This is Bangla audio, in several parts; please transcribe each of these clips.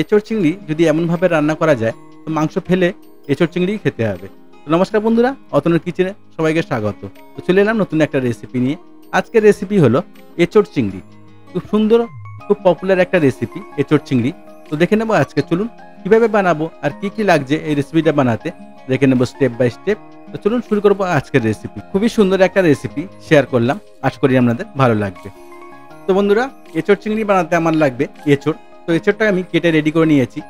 এঁচোড় চিংড়ি যদি এমনভাবে রান্না করা যায় তো মাংস ফেলে এঁচোড় চিংড়িই খেতে হবে। তো নমস্কার বন্ধুরা, অতনুর কিচেনে সবাইকে স্বাগত। তো চলে এলাম নতুন একটা রেসিপি নিয়ে। আজকের রেসিপি হলো এঁচোড় চিংড়ি। খুব সুন্দর, খুব পপুলার একটা রেসিপি এঁচোড় চিংড়ি। তো দেখে নেবো আজকে, চলুন কিভাবে বানাবো আর কি কি লাগছে এই রেসিপিটা বানাতে, দেখে নেবো স্টেপ বাই স্টেপ। তো চলুন শুরু করবো আজকের রেসিপি। খুবই সুন্দর একটা রেসিপি শেয়ার করলাম, আশা করি আপনাদের ভালো লাগবে। তো বন্ধুরা, এঁচোড় চিংড়ি বানাতে আমার লাগবে এঁচোড়। তো এঁচোড়টা আমি কেটে রেডি করে নিয়েছি।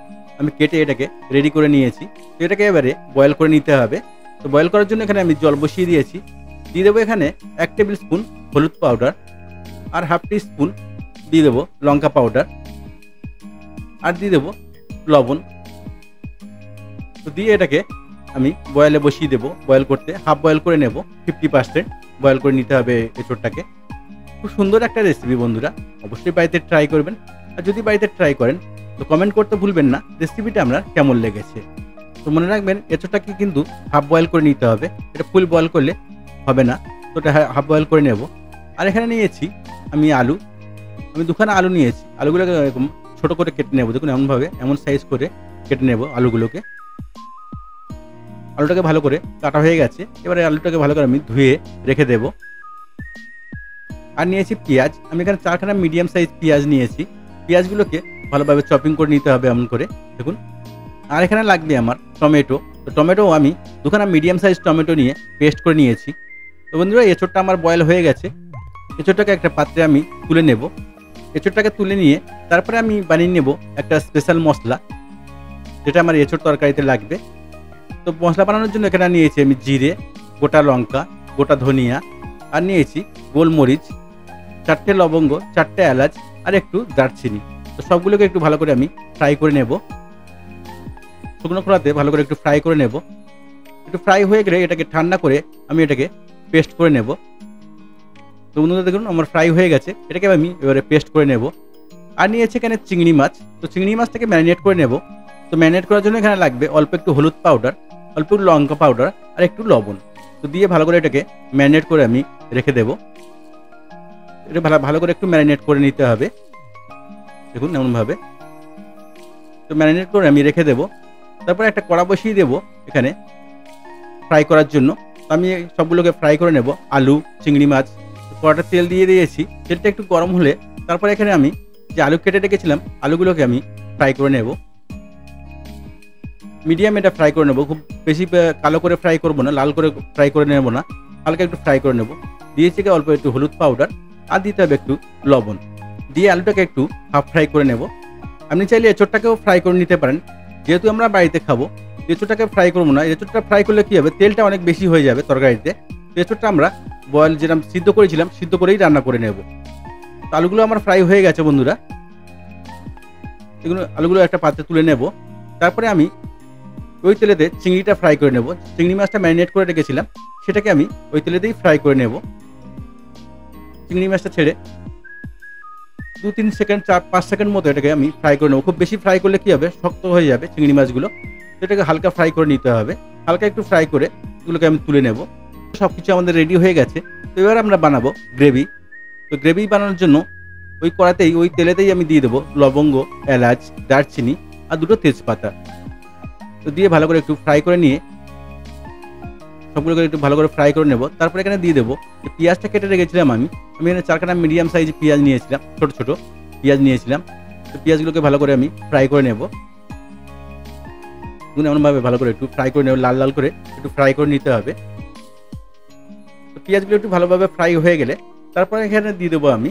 এটাকে রেডি করে নিয়েছি। তো এটাকে এবারে বয়েল করে নিতে হবে। তো বয়েল করার জন্য এখানে আমি জল বসিয়ে দিয়েছি। দিয়ে দেবো এখানে 1 টেবিল স্পুন হলুদ পাউডার, আর হাফ টি স্পুন দিয়ে দেবো লঙ্কা পাউডার, আর দিয়ে দেবো লবণ। তো দিয়ে এটাকে আমি বয়েলে বসিয়ে দেবো। বয়েল করতে হাফ বয়েল করে নেব, 50% বয়েল করে নিতে হবে এঁচোড়টাকে। খুব সুন্দর একটা রেসিপি বন্ধুরা, অবশ্যই বাড়িতে ট্রাই করবেন। আর যদি বাড়িতে ট্রাই করেন তো কমেন্ট করতে ভুলবেন না রেসিপিটা আপনার কেমন লেগেছে। তো মনে রাখবেন এঁচোড়টাকে কিন্তু হাফ বয়েল করে নিতে হবে, এটা ফুল বয়েল করলে হবে না। তো এটা হাফ বয়েল করে নেব। আর এখানে নিয়েছি আমি আলু, আমি 2খানা আলু নিয়েছি। আলুগুলোকে এরকম ছোটো করে কেটে নেবো, দেখুন এমনভাবে, এমন সাইজ করে কেটে নেব আলুগুলোকে। আলুটাকে ভালো করে কাটা হয়ে গেছে, এবারে আলুটাকে ভালো করে আমি ধুয়ে রেখে দেব। আর নিয়েছি পেঁয়াজ, আমি এখানে 4খানা মিডিয়াম সাইজ পেঁয়াজ নিয়েছি। পেঁয়াজগুলোকে ভালোভাবে চপিং করে নিতে হবে এমন করে, দেখুন। আর এখানে লাগবে আমার টমেটো। তো টমেটো আমি 2খানা মিডিয়াম সাইজ টমেটো নিয়ে পেস্ট করে নিয়েছি। তো বন্ধুরা, এঁচোড়টা আমার বয়েল হয়ে গেছে। এঁচোড়টাকে একটা পাত্রে আমি তুলে নেব। এঁচোড়টাকে তুলে নিয়ে তারপরে আমি বানিয়ে নেব একটা স্পেশাল মশলা, যেটা আমার এঁচোড় তরকারিতে লাগবে। তো মশলা বানানোর জন্য এখানে নিয়েছি আমি জিরে, গোটা লঙ্কা, গোটা ধনিয়া, আর নিয়েছি গোলমরিচ, 4টে লবঙ্গ, 4টে এলাচ, আর একটু দারচিনি। তো সবগুলোকে একটু ভালো করে আমি ফ্রাই করে নেব। শুকনো খোলাতে ভালো করে একটু ফ্রাই করে নেব। একটু ফ্রাই হয়ে গেলে এটাকে ঠান্ডা করে আমি এটাকে পেস্ট করে নেব। তো বন্ধুরা দেখুন আমার ফ্রাই হয়ে গেছে, এটাকে আমি এবারে পেস্ট করে নেব। আর নিয়েছি এখানে চিংড়ি মাছ। তো চিংড়ি মাছটাকে ম্যারিনেট করে নেব। তো ম্যারিনেট করার জন্য এখানে লাগবে অল্প একটু হলুদ পাউডার, অল্প একটু লঙ্কা পাউডার, আর একটু লবণ। তো দিয়ে ভালো করে এটাকে ম্যারিনেট করে আমি রেখে দেব। এটা ভালো করে একটু ম্যারিনেট করে নিতে হবে, দেখুন এমনভাবে। তো ম্যারিনেট করে আমি রেখে দেব। তারপরে একটা কড়া বসিয়ে দেবো এখানে ফ্রাই করার জন্য। তো আমি সবগুলোকে ফ্রাই করে নেব, আলু, চিংড়ি মাছ। কড়াটা তেল দিয়ে দিয়েছি, তেলটা একটু গরম হলে তারপরে এখানে আমি যে আলু কেটে রেখেছিলাম আলুগুলোকে আমি ফ্রাই করে নেব। মিডিয়াম এটা ফ্রাই করে নেব, খুব বেশি কালো করে ফ্রাই করব না, লাল করে ফ্রাই করে নেব না, হালকা একটু ফ্রাই করে নেব। দিয়েছি অল্প একটু হলুদ পাউডার, আর দিতে হবে একটু লবণ। দিয়ে আলুটাকে একটু হাফ ফ্রাই করে নেব। আপনি চাইলে এঁচোড়টাকেও ফ্রাই করে নিতে পারেন, যেহেতু আমরা বাড়িতে খাবো। এঁচোড়টাকে ফ্রাই করবো না, এঁচোড়টা ফ্রাই করলে কী হবে, তেলটা অনেক বেশি হয়ে যাবে তরকারিতে। এঁচোড়টা আমরা বয়েল যেরকম সিদ্ধ করেছিলাম সিদ্ধ করেই রান্না করে নেব। তো আলুগুলো আমার ফ্রাই হয়ে গেছে বন্ধুরা, এগুলো আলুগুলো একটা পাত্রে তুলে নেব। তারপরে আমি ওই তেলেতে চিংড়িটা ফ্রাই করে নেব। চিংড়ি মাছটা ম্যারিনেট করে রেখেছিলাম, সেটাকে আমি ওই তেলেতেই ফ্রাই করে নেব। চিংড়ি মাছটা ছেড়ে 2-3 সেকেন্ড, 4-5 সেকেন্ড মতো এটাকে আমি ফ্রাই করে নেব। খুব বেশি ফ্রাই করলে কী হবে, শক্ত হয়ে যাবে চিংড়ি মাছগুলো। এটাকে হালকা ফ্রাই করে নিতে হবে। হালকা একটু ফ্রাই করে এগুলোকে আমি তুলে নেব। সব কিছু আমাদের রেডি হয়ে গেছে। তো এবার আমরা বানাবো গ্রেভি। তো গ্রেভি বানানোর জন্য ওই কড়াতেই, ওই তেলেতেই আমি দিয়ে দেবো লবঙ্গ, এলাচ, দারচিনি, আর 2টো তেজপাতা। তো দিয়ে ভালো করে একটু ফ্রাই করে নিয়ে সবগুলোকে একটু ভালো করে ফ্রাই করে নেব। তারপরে এখানে দিয়ে দেবো পেঁয়াজটা কেটে রেখেছিলাম আমি এখানে 4খানা মিডিয়াম সাইজ পেঁয়াজ নিয়েছিলাম, ছোটো ছোটো পেঁয়াজ নিয়েছিলাম। তো পেঁয়াজগুলোকে ভালো করে আমি ফ্রাই করে নেব। এমনভাবে ভালো করে একটু ফ্রাই করে নেব, লাল লাল করে একটু ফ্রাই করে নিতে হবে। তো পেঁয়াজগুলো একটু ভালোভাবে ফ্রাই হয়ে গেলে তারপরে এখানে দিয়ে দেবো আমি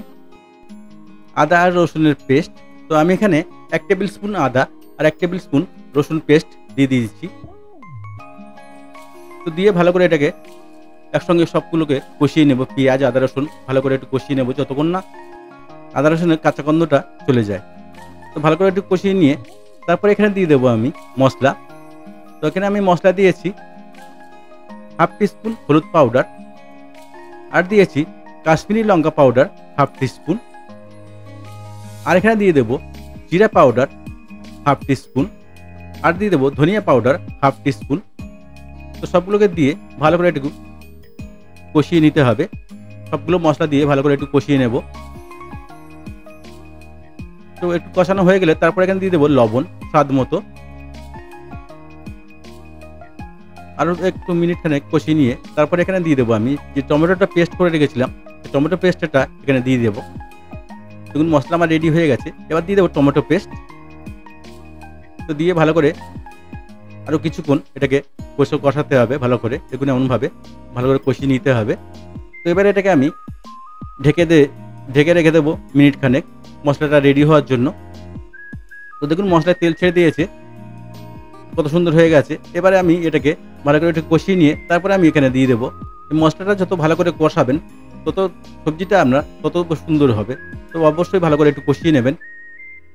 আদা আর রসুনের পেস্ট। তো আমি এখানে 1 টেবিল স্পুন আদা আর 1 টেবিল স্পুন রসুন পেস্ট দিয়ে দিয়েছি। তো দিয়ে ভালো করে এটাকে একসঙ্গে সবগুলোকে কষিয়ে নেব। পেঁয়াজ, আদা, রসুন ভালো করে একটু কষিয়ে নেব, যতক্ষণ না আদা রসুনের কাঁচা গন্ধটা চলে যায়। তো ভালো করে একটু কষিয়ে নিয়ে তারপরে এখানে দিয়ে দেবো আমি মশলা। তো এখানে আমি মশলা দিয়েছি হাফ টিস্পুন হলুদ পাউডার, আর দিয়েছি কাশ্মীরি লঙ্কা পাউডার হাফ টিস্পুন, আর এখানে দিয়ে দেবো জিরা পাউডার হাফ টিস্পুন, আর দিয়ে দেবো ধনিয়া পাউডার হাফ টিস্পুন। তো সবগুলোকে দিয়ে ভালো করে একটু কষিয়ে নিতে হবে। সবগুলো মশলা দিয়ে ভালো করে একটু কষিয়ে নেব। তো একটু কষানো হয়ে গেলে তারপর এখানে দিয়ে দেবো লবণ স্বাদ মতো। আরও একটু মিনিট খানেক কষিয়ে নিয়ে তারপর এখানে দিয়ে দেবো আমি যে টমেটোটা পেস্ট করে রেখেছিলাম, টমেটো পেস্টটা এখানে দিয়ে দেবো। দেখুন মশলা আমার রেডি হয়ে গেছে। এবার দিয়ে দেবো টমেটো পেস্ট। তো দিয়ে ভালো করে আরও কিছুক্ষণ এটাকে কষাতে হবে ভালো করে। দেখুন এমনভাবে ভালো করে কষিয়ে নিতে হবে। তো এবারে এটাকে আমি ঢেকে রেখে দেবো মিনিট খানেক মশলাটা রেডি হওয়ার জন্য। তো দেখুন মশলায় তেল ছেড়ে দিয়েছে, কত সুন্দর হয়ে গেছে। এবারে আমি এটাকে ভালো করে একটু কষিয়ে নিয়ে তারপরে আমি এখানে দিয়ে দেবো। এই মশলাটা যত ভালো করে কষাবেন তত সবজিটা আপনার তত সুন্দর হবে। তো অবশ্যই ভালো করে একটু কষিয়ে নেবেন।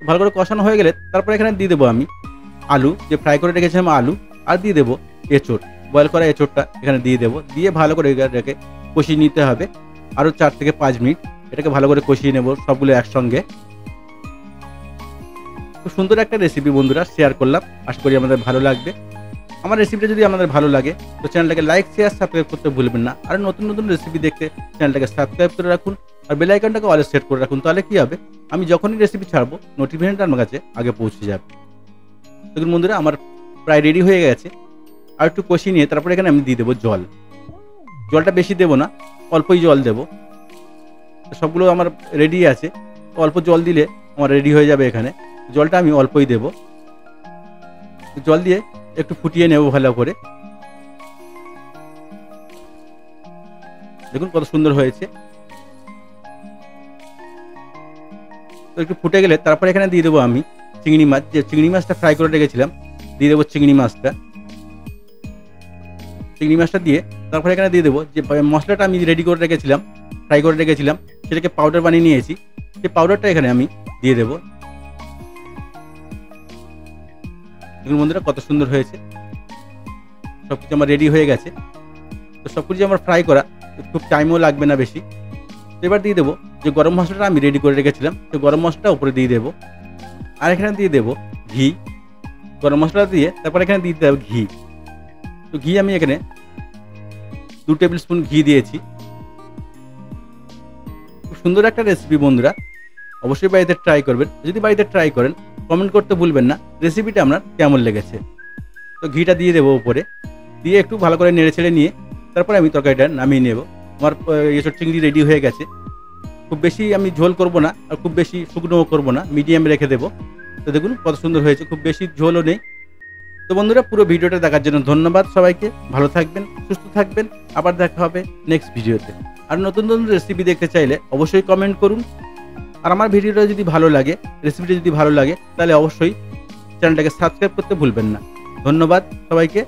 ভালো করে কষানো হয়ে গেলে তারপরে এখানে দিয়ে দেবো আমি আলু, যে ফ্রাই করে রেখেছিলাম আলু, আর দিয়ে দেবো এঁচোড়, বয়েল করা এঁচোড়টা এখানে দিয়ে দেবো। দিয়ে ভালো করে এটাকে কষিয়ে নিতে হবে আরও 4 থেকে 5 মিনিট। এটাকে ভালো করে কষিয়ে নেব সবগুলো একসঙ্গে। খুব সুন্দর একটা রেসিপি বন্ধুরা শেয়ার করলাম, আশা করি আমাদের ভালো লাগবে। আমার রেসিপিটা যদি আমাদের ভালো লাগে তো চ্যানেলটাকে লাইক শেয়ার সাবস্ক্রাইব করতে ভুলবেন না। আর নতুন নতুন রেসিপি দেখতে চ্যানেলটাকে সাবস্ক্রাইব করে রাখুন আর বেল আইকনটাকে অলে সেট করে রাখুন। তাহলে কি হবে, আমি যখনই রেসিপি ছাড়বো নোটিফিকেশনটা আমার কাছে আগে পৌঁছে যাবে। দেখুন বন্ধুরা আমার প্রায় রেডি হয়ে গেছে। আর একটু কষিয়ে নিয়ে তারপরে এখানে আমি দিয়ে দেবো জল। জলটা বেশি দেবো না, অল্পই জল দেবো। সবগুলো আমার রেডি আছে, অল্প জল দিলে আমার রেডি হয়ে যাবে। এখানে জলটা আমি অল্পই দেব। জল দিয়ে একটু ফুটিয়ে নেব ভালো করে। দেখুন কত সুন্দর হয়েছে। তো একটু ফুটে গেলে তারপরে এখানে দিয়ে দেবো আমি চিংড়ি মাছ, যে চিংড়ি মাছটা ফ্রাই করে রেখেছিলাম দিয়ে দেবো চিংড়ি মাছটা। চিংড়ি মাছটা দিয়ে তারপরে এখানে দিয়ে দেবো যে মশলাটা আমি রেডি করে রেখেছিলাম, ফ্রাই করে রেখেছিলাম, সেটাকে পাউডার বানিয়ে নিয়েছি। সেই পাউডারটা এখানে আমি দিয়ে দেবো। দেখুন বন্ধুরা কত সুন্দর হয়েছে। সব কিছু আমার রেডি হয়ে গেছে। তো সব কিছু আমার ফ্রাই করা, খুব টাইমও লাগবে না বেশি। এবার দিয়ে দেবো যে গরম মশলাটা আমি রেডি করে রেখেছিলাম, সেই গরম মশলাটা উপরে দিয়ে দেবো। আর এখানে দিয়ে দেবো ঘি। গরম মশলা দিয়ে তারপর এখানে দিয়ে দেবো ঘি। তো ঘি আমি এখানে 2 টেবিল স্পুন ঘি দিয়েছি। খুব সুন্দর একটা রেসিপি বন্ধুরা, অবশ্যই বাড়িতে ট্রাই করবেন। যদি বাড়িতে ট্রাই করেন কমেন্ট করতে ভুলবেন না রেসিপিটা আপনার কেমন লেগেছে। তো ঘিটা দিয়ে দেবো উপরে, দিয়ে একটু ভালো করে নেড়ে ছেড়ে নিয়ে তারপরে আমি তরকারিটা নামিয়ে নেব। আমার এঁচোড় চিংড়ি রেডি হয়ে গেছে। খুব বেশি আমি ঝোল করব না আর খুব বেশি শুকনোও করব না, মিডিয়াম রেখে দেবো। তো দেখুন কত সুন্দর হয়েছে, খুব বেশি ঝোলও নেই। তো বন্ধুরা পুরো ভিডিওটা দেখার জন্য ধন্যবাদ সবাইকে। ভালো থাকবেন, সুস্থ থাকবেন। আবার দেখা হবে নেক্সট ভিডিওতে। আর নতুন নতুন রেসিপি দেখতে চাইলে অবশ্যই কমেন্ট করুন। আর আমার ভিডিওটা যদি ভালো লাগে, রেসিপিটা যদি ভালো লাগে, তাহলে অবশ্যই চ্যানেলটাকে সাবস্ক্রাইব করতে ভুলবেন না। ধন্যবাদ সবাইকে।